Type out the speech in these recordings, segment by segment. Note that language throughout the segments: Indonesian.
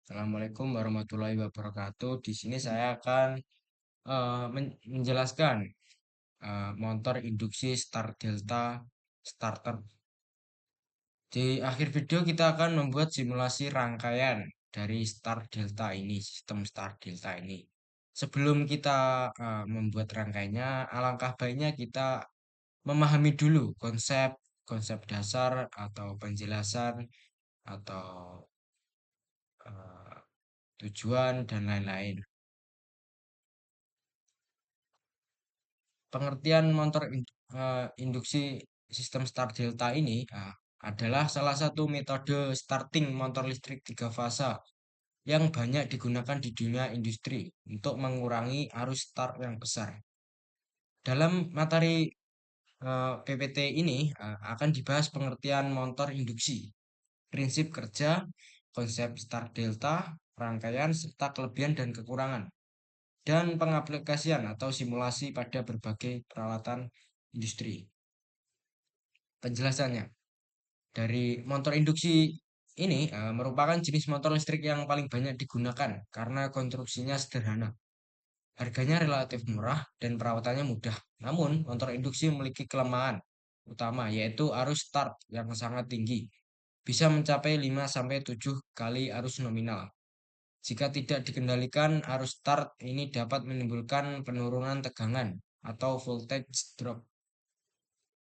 Assalamualaikum warahmatullahi wabarakatuh. Di sini saya akan menjelaskan motor induksi Start Delta starter. Di akhir video kita akan membuat simulasi rangkaian dari Start Delta ini, sistem Start Delta ini. Sebelum kita membuat rangkaiannya, alangkah baiknya kita memahami dulu konsep konsep dasar atau penjelasan atau eh, tujuan dan lain-lain. Pengertian motor induksi sistem start delta ini adalah salah satu metode starting motor listrik tiga fasa yang banyak digunakan di dunia industri untuk mengurangi arus start yang besar. Dalam materi PPT ini akan dibahas pengertian motor induksi, prinsip kerja, konsep start delta, rangkaian serta kelebihan dan kekurangan, dan pengaplikasian atau simulasi pada berbagai peralatan industri. Penjelasannya, dari motor induksi ini merupakan jenis motor listrik yang paling banyak digunakan karena konstruksinya sederhana, harganya relatif murah, dan perawatannya mudah. Namun, motor induksi memiliki kelemahan utama, yaitu arus start yang sangat tinggi, bisa mencapai 5-7 kali arus nominal. Jika tidak dikendalikan, arus start ini dapat menimbulkan penurunan tegangan atau voltage drop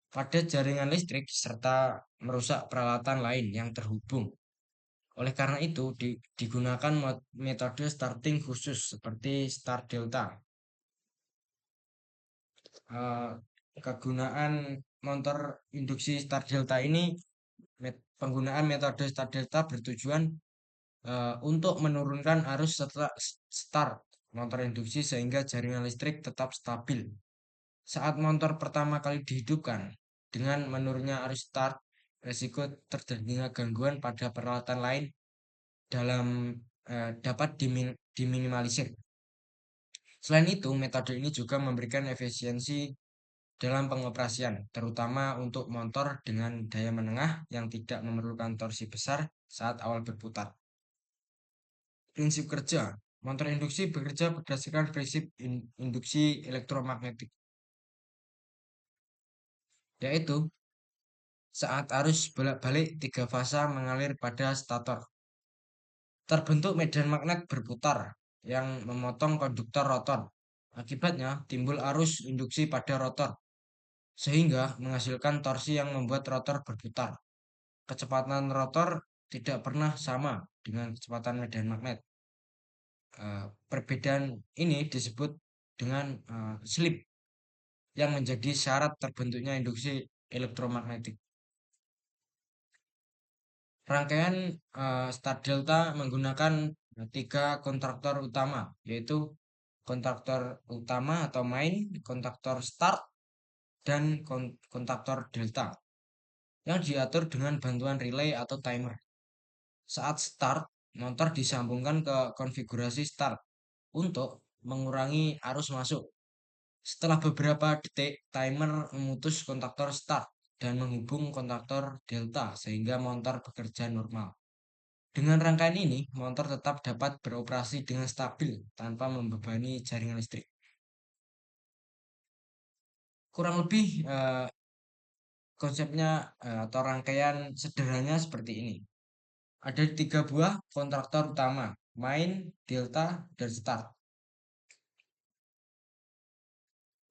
pada jaringan listrik serta merusak peralatan lain yang terhubung. Oleh karena itu, digunakan metode starting khusus seperti start delta. Eh, Kegunaan motor induksi start delta ini, penggunaan metode start delta bertujuan untuk menurunkan arus setelah start motor induksi sehingga jaringan listrik tetap stabil. Saat motor pertama kali dihidupkan, dengan menurunnya arus start, resiko terjadinya gangguan pada peralatan lain dalam dapat diminimalisir. Selain itu, metode ini juga memberikan efisiensi dalam pengoperasian, terutama untuk motor dengan daya menengah yang tidak memerlukan torsi besar saat awal berputar. Prinsip kerja, motor induksi bekerja berdasarkan prinsip induksi elektromagnetik, yaitu saat arus bolak-balik tiga fasa mengalir pada stator, terbentuk medan magnet berputar yang memotong konduktor rotor. Akibatnya timbul arus induksi pada rotor, sehingga menghasilkan torsi yang membuat rotor berputar. Kecepatan rotor tidak pernah sama dengan kecepatan medan magnet. Perbedaan ini disebut dengan slip yang menjadi syarat terbentuknya induksi elektromagnetik. Rangkaian start delta menggunakan tiga kontraktor utama, yaitu kontraktor utama atau main, kontraktor start, dan kontraktor delta, yang diatur dengan bantuan relay atau timer. Saat start, motor disambungkan ke konfigurasi start untuk mengurangi arus masuk. Setelah beberapa detik, timer memutus kontaktor start dan menghubung kontaktor delta sehingga motor bekerja normal. Dengan rangkaian ini, motor tetap dapat beroperasi dengan stabil tanpa membebani jaringan listrik. Kurang lebih konsepnya atau rangkaian sederhananya seperti ini. Ada tiga buah kontraktor utama, main, delta, dan start.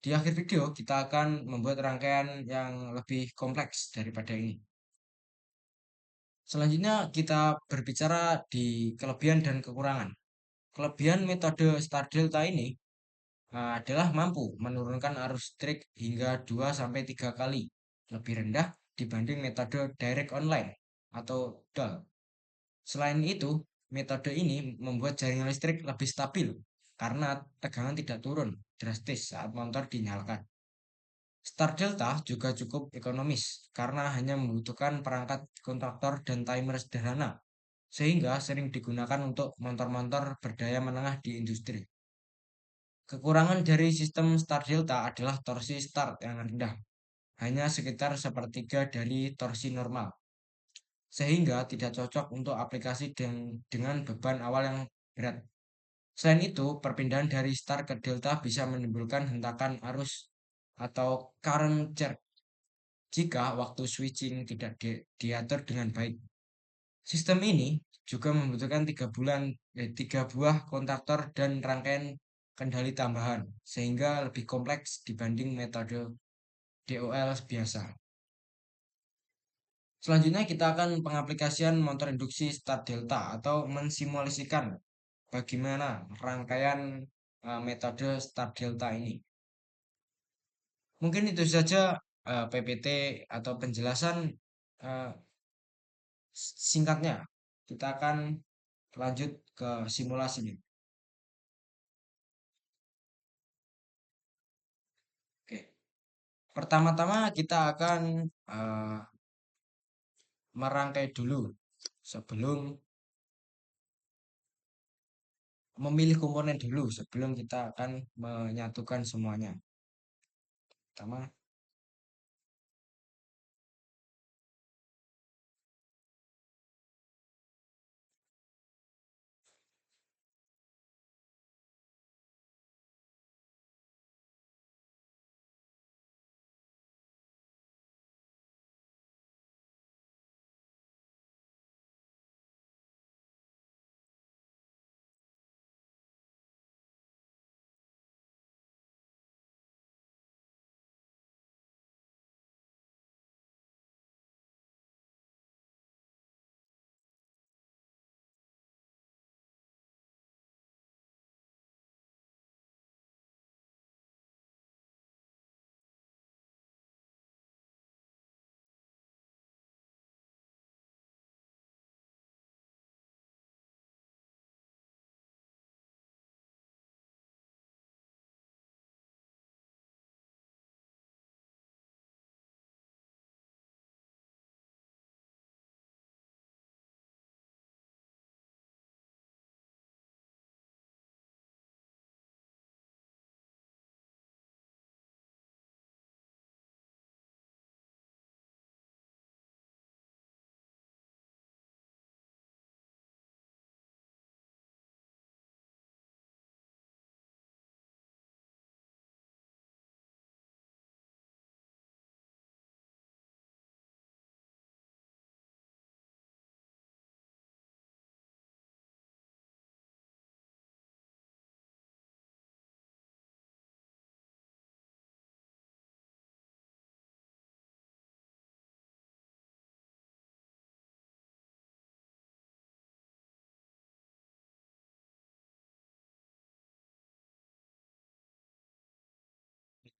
Di akhir video, kita akan membuat rangkaian yang lebih kompleks daripada ini. Selanjutnya, kita berbicara di kelebihan dan kekurangan. Kelebihan metode start delta ini adalah mampu menurunkan arus listrik hingga 2-3 kali lebih rendah dibanding metode direct online atau DOL. Selain itu, metode ini membuat jaringan listrik lebih stabil karena tegangan tidak turun drastis saat motor dinyalakan. Start Delta juga cukup ekonomis karena hanya membutuhkan perangkat kontraktor dan timer sederhana, sehingga sering digunakan untuk motor-motor berdaya menengah di industri. Kekurangan dari sistem Start Delta adalah torsi start yang rendah, hanya sekitar sepertiga dari torsi normal. sehingga tidak cocok untuk aplikasi dengan beban awal yang berat. Selain itu, perpindahan dari star ke delta bisa menimbulkan hentakan arus atau current surge jika waktu switching tidak diatur dengan baik. Sistem ini juga membutuhkan 3 buah kontaktor dan rangkaian kendali tambahan, sehingga lebih kompleks dibanding metode DOL biasa. Selanjutnya kita akan pengaplikasian motor induksi start delta atau mensimulasikan bagaimana rangkaian metode start delta ini. Mungkin itu saja PPT atau penjelasan eh, singkatnya. Kita akan lanjut ke simulasinya. Oke. Pertama-tama kita akan eh, merangkai dulu sebelum memilih komponen dulu sebelum kita akan menyatukan semuanya. Pertama,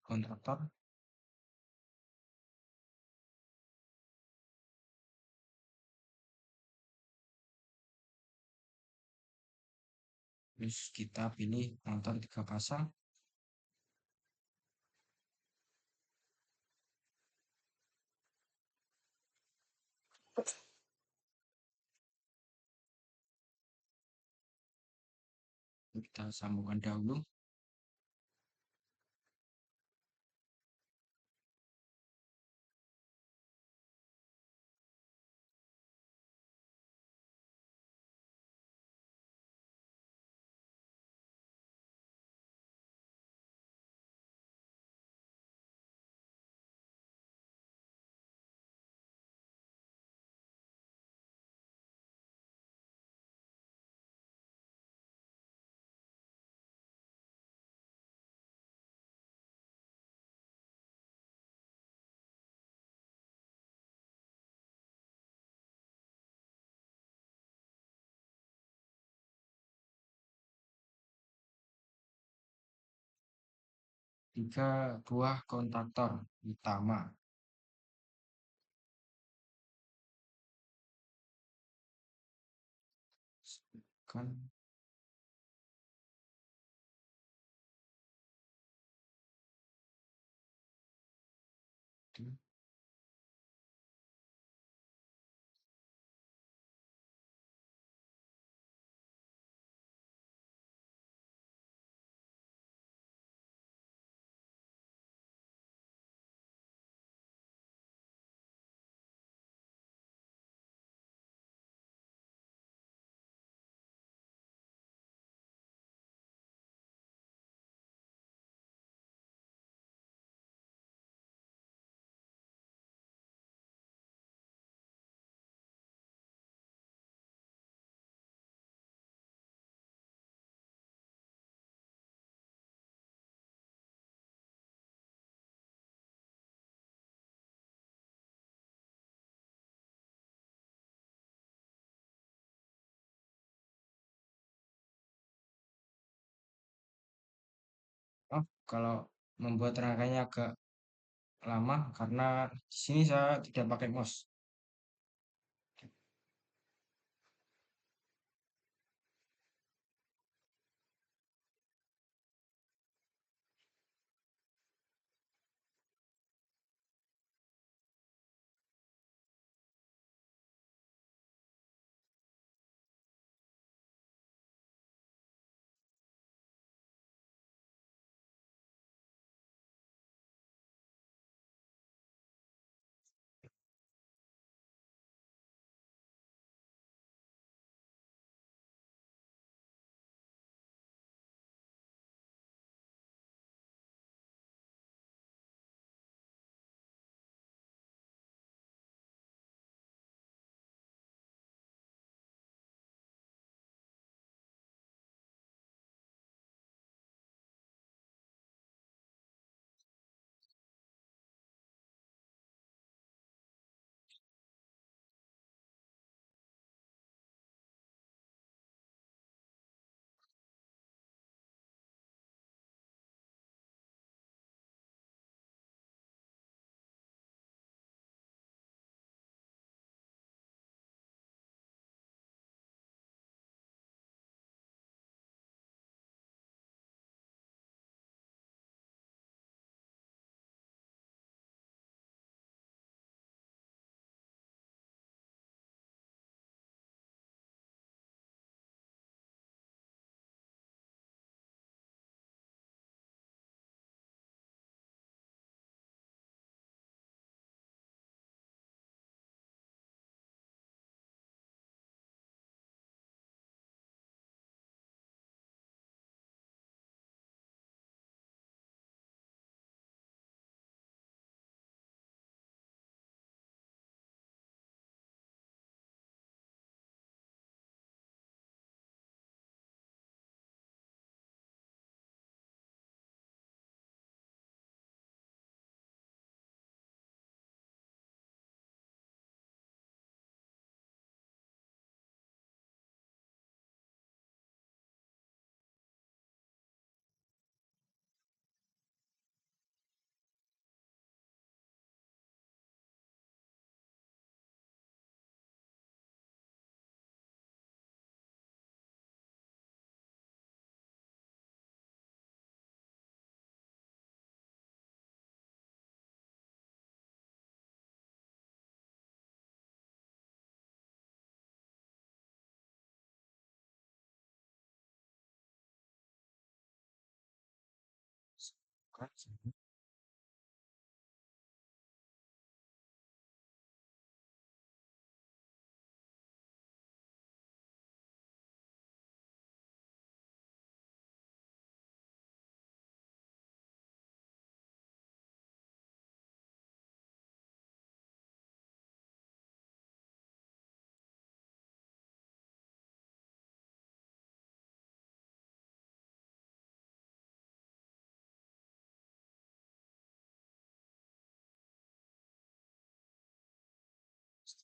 kontraktor. Terus kita pilih motor 3 pasang. Kita sambungkan dahulu. Tiga buah kontaktor utama. Kan Oh, kalau membuat rangkaiannya agak lama karena di sini saya tidak pakai mouse.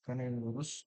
Karena yang lurus.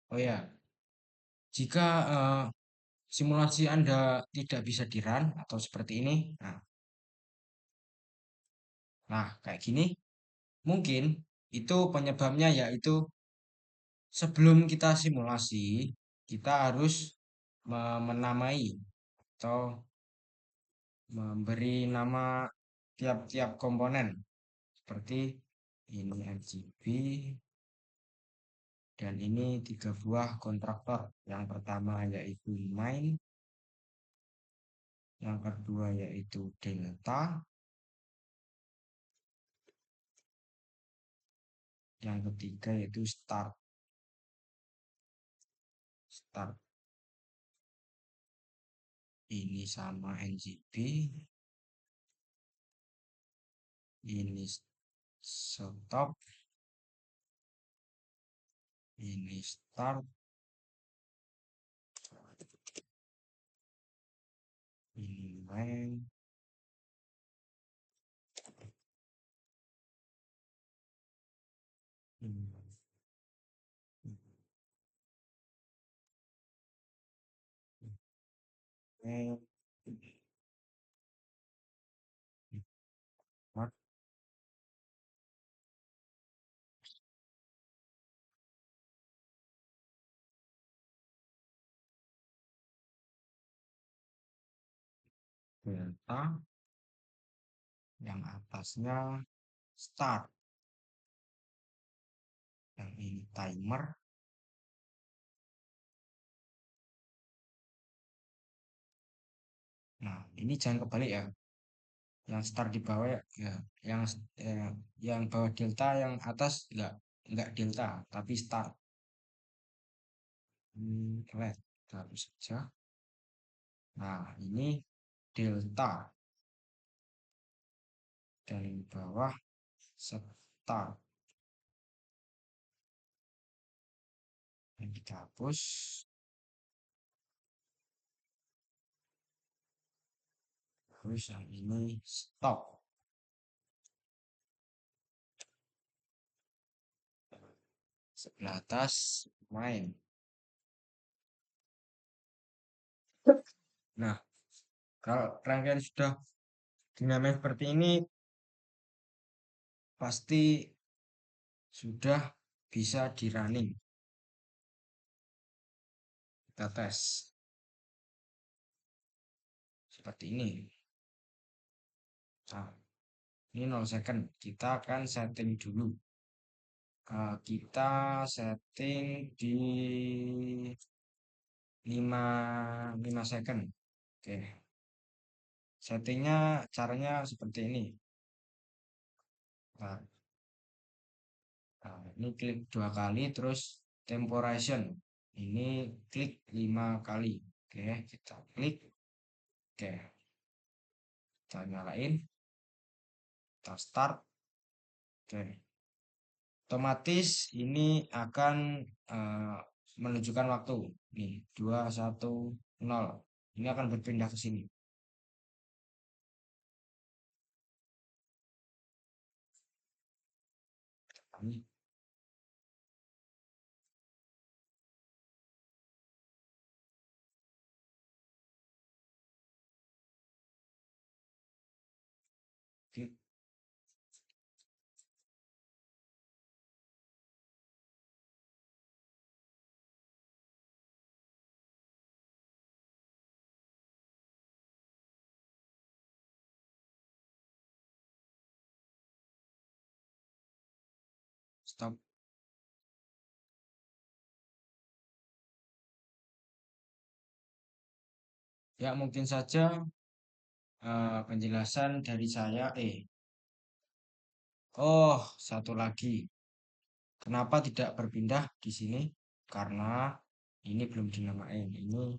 Oh ya, jika simulasi Anda tidak bisa di-run atau seperti ini, nah kayak gini, mungkin itu penyebabnya yaitu sebelum kita simulasi, kita harus menamai atau memberi nama tiap-tiap komponen seperti ini RGB dan ini 3 buah kontraktor. Yang pertama yaitu main, yang kedua yaitu delta, yang ketiga yaitu start. Start ini sama NGB, ini stop, ini start, ini main, ini main, start, delta, yang atasnya start, yang ini timer. Nah, ini jangan kebalik ya. Yang start di bawah ya, yang yang bawah delta, yang atas enggak delta, tapi start. Let terus saja. Nah, ini delta dan bawah start. Yang kita hapus. Terus yang ini stop. Sebelah atas main. Nah, kalau rangkaian sudah dinamai seperti ini, pasti sudah bisa di running. Kita tes seperti ini. Nah, ini 0 second. Kita akan setting dulu. Kita setting di 5 second. Oke. Settingnya caranya seperti ini. Nah, ini klik 2 kali terus temporation. Ini klik 5 kali. Oke, kita klik. Oke. Kita nyalain. Kita start. Oke. Otomatis ini akan menunjukkan waktu. Nih, 2, 1, 0. Ini akan berpindah ke sini. Ini klik. Stop. Ya, mungkin saja penjelasan dari saya. Oh, satu lagi. Kenapa tidak berpindah di sini? Karena ini belum dinamain. Ini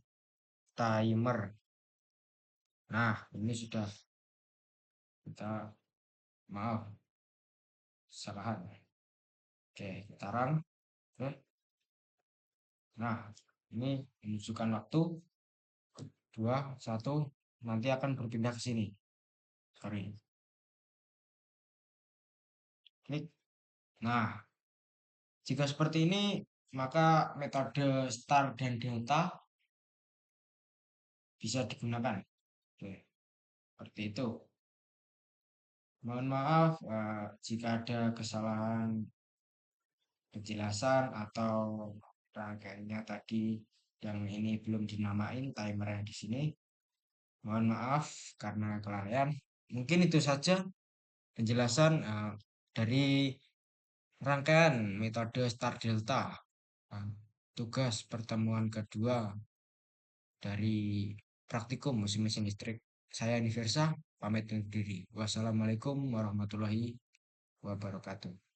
timer. Nah, ini sudah kita, maaf, kesalahan. Oke, kita run. Oke. Nah, ini menunjukkan waktu 2, 1. Nanti akan berpindah ke sini. Sorry. Klik. Nah, jika seperti ini maka metode star dan delta bisa digunakan. Oke, seperti itu. Mohon maaf jika ada kesalahan penjelasan atau rangkaiannya tadi yang ini belum dinamain timernya di sini. Mohon maaf karena kelalaian. Mungkin itu saja penjelasan dari rangkaian metode star delta. Tugas pertemuan kedua dari praktikum mesin-mesin listrik. Saya Universa, pamit undur diri. Wassalamualaikum warahmatullahi wabarakatuh.